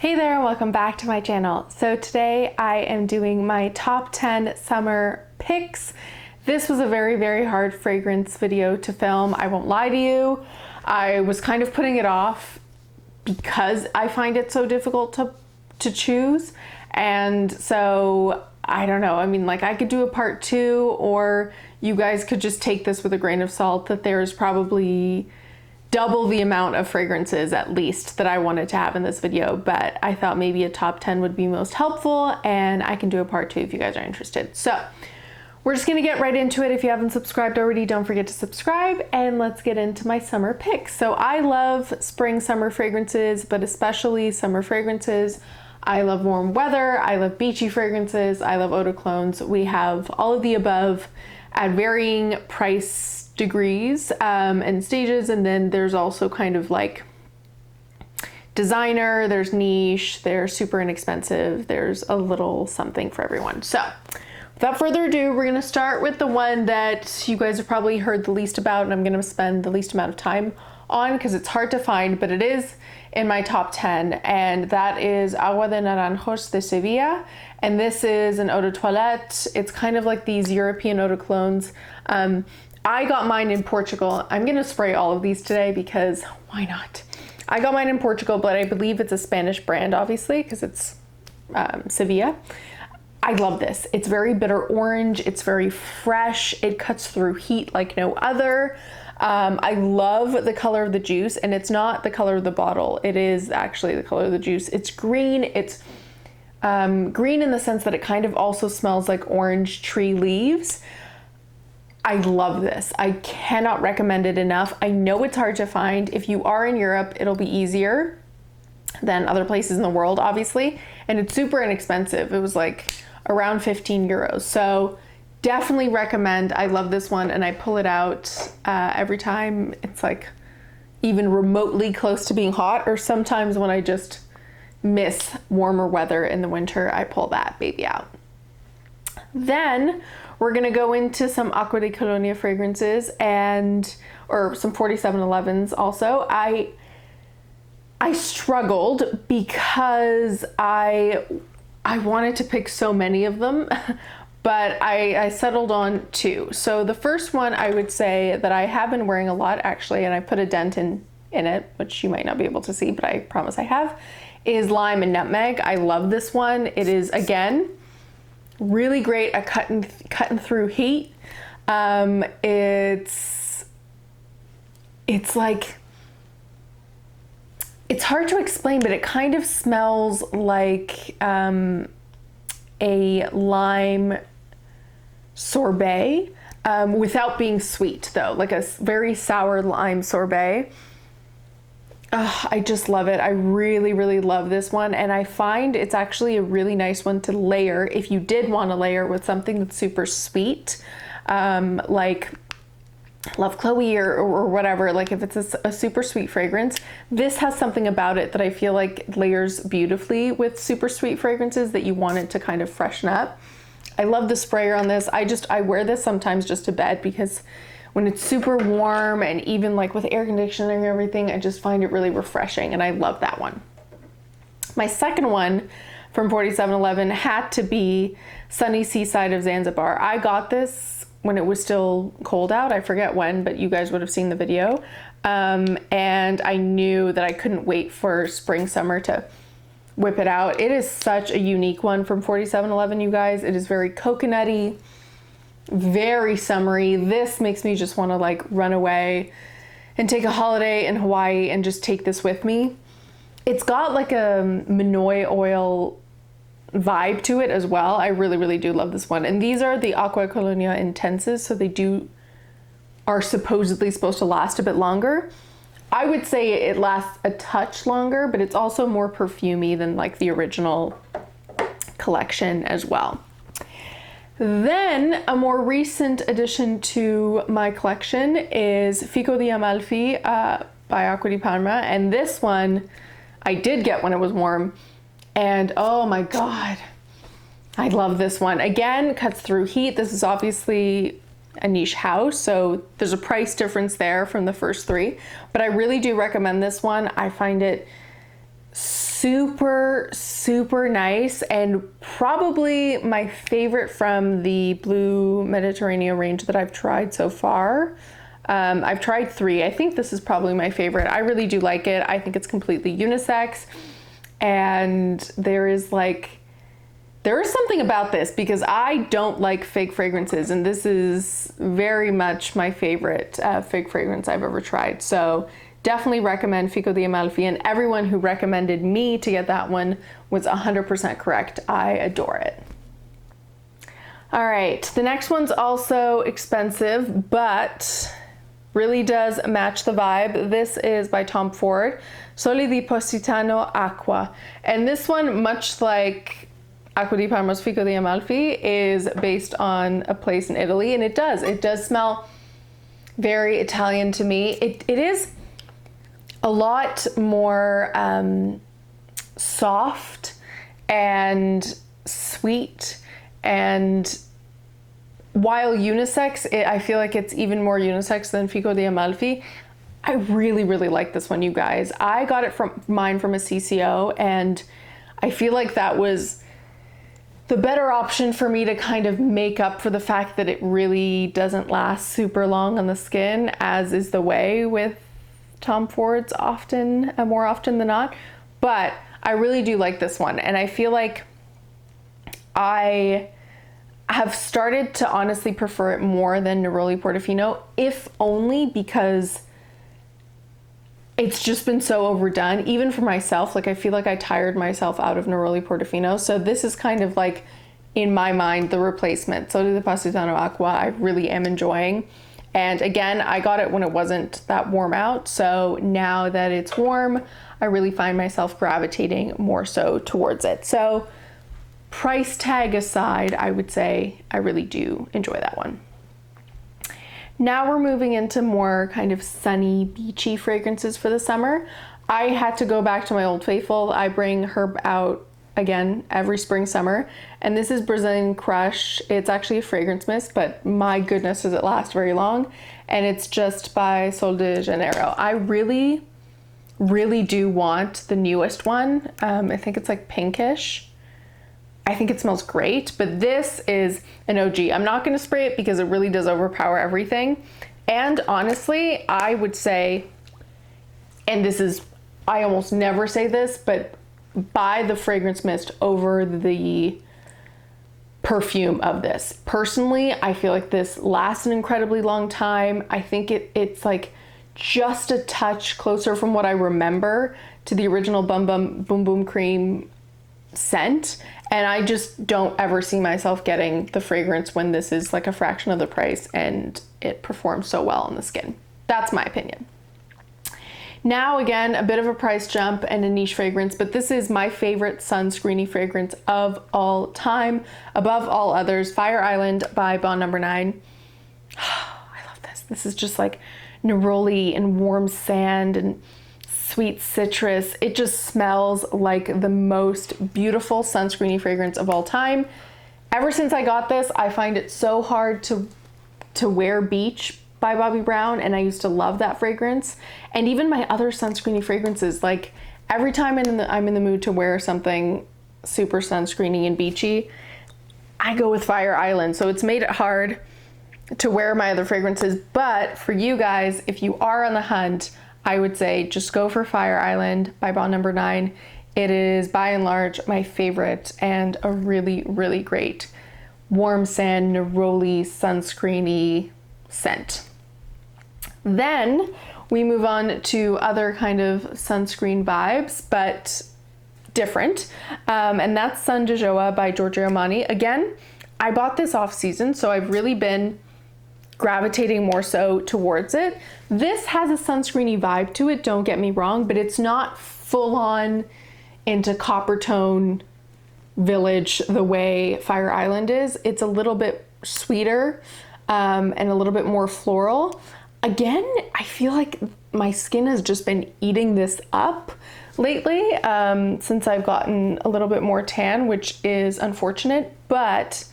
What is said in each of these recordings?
Hey there, welcome back to my channel. So today I am doing my top 10 summer picks. This was a very hard fragrance video to film. I won't lie to you. I was kind of putting it off because I find it so difficult to choose. And so I don't know. I mean, like I could do a part 2, or you guys could just take this with a grain of salt that there's probably double the amount of fragrances at least that I wanted to have in this video, but I thought maybe a top 10 would be most helpful, and I can do a part 2 if you guys are interested. So we're just gonna get right into it. If you haven't subscribed already, don't forget to subscribe, and let's get into my summer picks. So I love spring, summer fragrances, but especially summer fragrances. I love warm weather, I love beachy fragrances, I love eau de cologne. We have all of the above at varying price degrees and stages, and then there's also kind of like designer, there's niche, there's super inexpensive, there's a little something for everyone. So without further ado, we're gonna start with the one that you guys have probably heard the least about, and I'm gonna spend the least amount of time on because it's hard to find, but it is in my top 10, and that is Agua de Naranjos de Sevilla. And this is an eau de toilette. It's kind of like these European eau de colognes. I got mine in Portugal. I'm gonna spray all of these today because why not? I got mine in Portugal, but I believe it's a Spanish brand, obviously, because it's Sevilla. I love this. It's very bitter orange. It's very fresh. It cuts through heat like no other. I love the color of the juice, and it's not the color of the bottle. It is actually the color of the juice. It's green. It's green in the sense that it kind of also smells like orange tree leaves. I love this. I cannot recommend it enough. I know it's hard to find. If you are in Europe, it'll be easier than other places in the world, obviously. And it's super inexpensive. It was like around 15 euros. So definitely recommend. I love this one, and I pull it out every time it's like even remotely close to being hot, or sometimes when I just miss warmer weather in the winter, I pull that baby out. Then we're gonna go into some Acqua di Colonia fragrances or some 4711s also. I struggled because I wanted to pick so many of them, but I settled on 2. So the first one I would say that I have been wearing a lot actually, and I put a dent in it, which you might not be able to see, but I promise I have, is Lime and Nutmeg. I love this one. It is, again, really great at cutting through heat. It's like, it's hard to explain, but it kind of smells like a lime sorbet without being sweet though, like a very sour lime sorbet. I just love it. I really love this one, and I find it's actually a really nice one to layer if you did want to layer with something that's super sweet, like Love Chloe or whatever. Like if it's a super sweet fragrance, this has something about it that I feel like layers beautifully with super sweet fragrances that you want it to kind of freshen up. I love the sprayer on this. I wear this sometimes just to bed because when it's super warm, and even like with air conditioning and everything, I just find it really refreshing, and I love that one. My second one from 4711 had to be Sunny Seaside of Zanzibar. I got this when it was still cold out. I forget when, but you guys would have seen the video. And I knew that I couldn't wait for spring, summer to whip it out. It is such a unique one from 4711, you guys. It is very coconutty, very summery. This makes me just want to like run away and take a holiday in Hawaii and just take this with me. It's got like a Manoi oil vibe to it as well. I really do love this one. And these are the Acqua Colonia Intenses, so they are supposedly supposed to last a bit longer. I would say it lasts a touch longer, but it's also more perfumey than like the original collection as well. Then a more recent addition to my collection is Fico di Amalfi by Acqua di Parma, and this one I did get when it was warm, and oh my god, I love this one. Again, cuts through heat. This is obviously a niche house, so there's a price difference there from the first 3, but I really do recommend this one. I find it so super, super nice, and probably my favorite from the Blue Mediterranean range that I've tried so far. I've tried 3. I think this is probably my favorite. I really do like it. I think it's completely unisex, and there is something about this, because I don't like fig fragrances, and this is very much my favorite fig fragrance I've ever tried. So definitely recommend Fico di Amalfi, and everyone who recommended me to get that one was 100% correct. I adore it. All right, the next one's also expensive, but really does match the vibe. This is by Tom Ford, Soli di Positano Acqua. And this one, much like Acqua di Parma's Fico di Amalfi, is based on a place in Italy, and it does smell very Italian to me. It is a lot more soft and sweet, and while unisex, I feel like it's even more unisex than Fico di Amalfi. I really, really like this one, you guys. I got it from a CCO, and I feel like that was the better option for me to kind of make up for the fact that it really doesn't last super long on the skin, as is the way with Tom Ford's more often than not. But I really do like this one, and I feel like I have started to honestly prefer it more than Neroli Portofino, if only because it's just been so overdone, even for myself. Like, I feel like I tired myself out of Neroli Portofino. So this is kind of like, in my mind, the replacement. So the Positano Acqua, I really am enjoying. And again, I got it when it wasn't that warm out. So now that it's warm, I really find myself gravitating more so towards it. So price tag aside, I would say I really do enjoy that one. Now we're moving into more kind of sunny, beachy fragrances for the summer. I had to go back to my old faithful. I bring her out again every spring, summer, and this is Brazilian Crush. It's actually a fragrance mist, but my goodness, does it last very long. And it's just by Sol de Janeiro. I really, really do want the newest one. I think it's like pinkish. I think it smells great, but this is an OG. I'm not going to spray it because it really does overpower everything. And honestly, I would say, and this is, I almost never say this, but buy the fragrance mist over the perfume of this. Personally, I feel like this lasts an incredibly long time. I think it's like just a touch closer from what I remember to the original Bum Bum Boom Boom Cream scent, and I just don't ever see myself getting the fragrance when this is like a fraction of the price and it performs so well on the skin. That's my opinion. Now again, a bit of a price jump and a niche fragrance, but this is my favorite sunscreeny fragrance of all time, above all others, Fire Island by Bond No. 9. I love this. This is just like neroli and warm sand and sweet citrus. It just smells like the most beautiful sunscreeny fragrance of all time. Ever since I got this, I find it so hard to wear Beach by Bobbi Brown, and I used to love that fragrance. And even my other sunscreeny fragrances, like every time I'm in the mood to wear something super sunscreeny and beachy, I go with Fire Island. So it's made it hard to wear my other fragrances. But for you guys, if you are on the hunt, I would say just go for Fire Island by Bond No. 9. It is by and large my favorite, and a really, really great warm sand, neroli, sunscreeny scent. Then we move on to other kind of sunscreen vibes, but different. And that's Sun de Gioia by Giorgio Armani. Again, I bought this off season, so I've really been gravitating more so towards it. This has a sunscreeny vibe to it, don't get me wrong, but it's not full on into copper tone village the way Fire Island is. It's a little bit sweeter and a little bit more floral. Again, I feel like my skin has just been eating this up lately since I've gotten a little bit more tan, which is unfortunate, but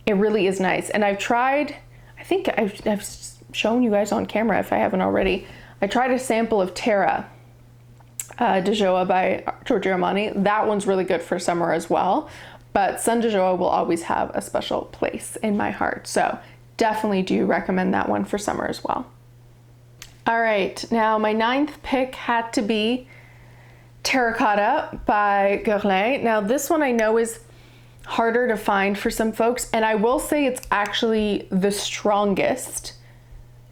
it really is nice. And I've tried, I think I've shown you guys on camera if I haven't already, I tried a sample of Terra de Gioia by Giorgio Armani. That one's really good for summer as well. But Sun de Gioia will always have a special place in my heart. So definitely do recommend that one for summer as well. All right, now my 9th pick had to be Terracotta by Guerlain. Now this one I know is harder to find for some folks, and I will say it's actually the strongest.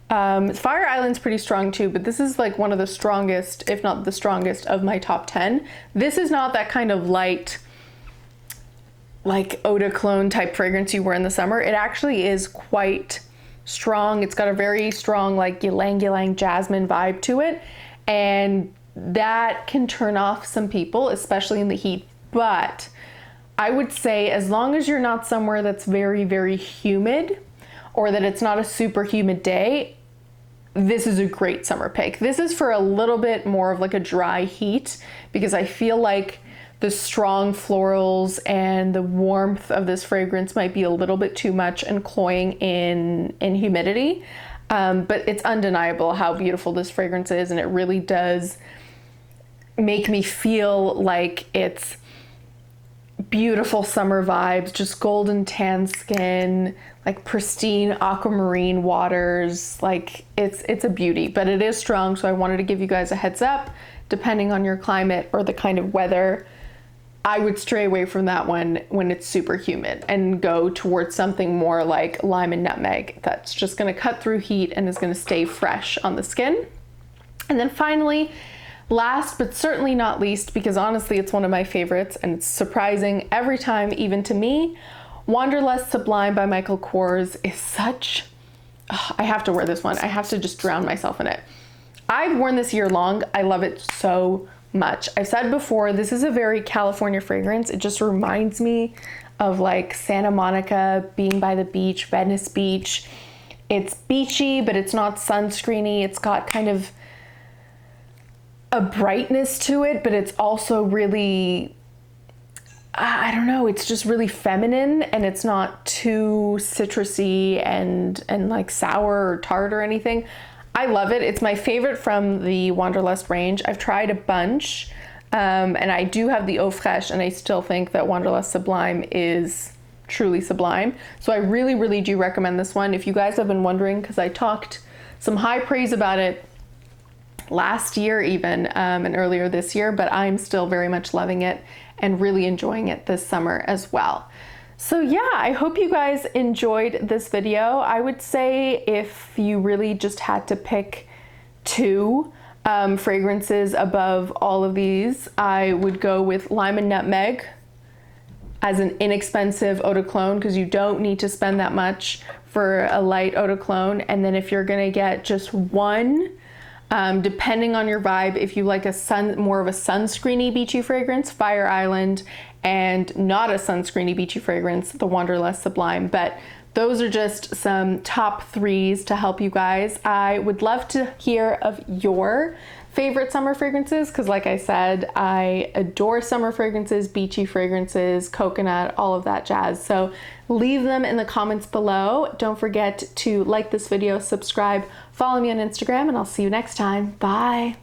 Fire Island's pretty strong too, but this is like one of the strongest, if not the strongest, of my top 10. This is not that kind of light, like eau de cologne type fragrance you wear in the summer. It actually is quite strong. It's got a very strong like ylang ylang jasmine vibe to it, and that can turn off some people, especially in the heat. But I would say as long as you're not somewhere that's very, very humid, or that it's not a super humid day, this is a great summer pick. This is for a little bit more of like a dry heat, because I feel like the strong florals and the warmth of this fragrance might be a little bit too much and cloying in humidity. But it's undeniable how beautiful this fragrance is, and it really does make me feel like it's beautiful summer vibes, just golden tan skin, like pristine aquamarine waters. Like it's a beauty, but it is strong. So I wanted to give you guys a heads up. Depending on your climate or the kind of weather, I would stray away from that one when it's super humid and go towards something more like lime and nutmeg that's just going to cut through heat and is going to stay fresh on the skin. And then finally, last but certainly not least, because honestly it's one of my favorites and it's surprising every time, even to me, Wanderlust Sublime by Michael Kors is such... I have to wear this one. I have to just drown myself in it. I've worn this year long. I love it so much. I've said before, this is a very California fragrance. It just reminds me of like Santa Monica, being by the beach, Venice Beach. It's beachy, but it's not sunscreeny. It's got kind of a brightness to it, but it's also really, I don't know, it's just really feminine, and it's not too citrusy and like sour or tart or anything. I love it. It's my favorite from the Wanderlust range. I've tried a bunch, and I do have the Eau Fraiche, and I still think that Wanderlust Sublime is truly sublime. So I really, really do recommend this one. If you guys have been wondering, because I talked some high praise about it last year even, and earlier this year, but I'm still very much loving it and really enjoying it this summer as well. So yeah, I hope you guys enjoyed this video. I would say if you really just had to pick 2 fragrances above all of these, I would go with Lime and Nutmeg as an inexpensive eau de cologne, because you don't need to spend that much for a light eau de cologne. And then if you're gonna get just one, depending on your vibe, if you like more of a sunscreeny beachy fragrance, Fire Island, and not a sunscreeny beachy fragrance, the Wanderlust Sublime. But those are just some top 3s to help you guys. I would love to hear of your favorite summer fragrances, because like I said, I adore summer fragrances, beachy fragrances, coconut, all of that jazz. So leave them in the comments below. Don't forget to like this video, subscribe, follow me on Instagram, and I'll see you next time. Bye.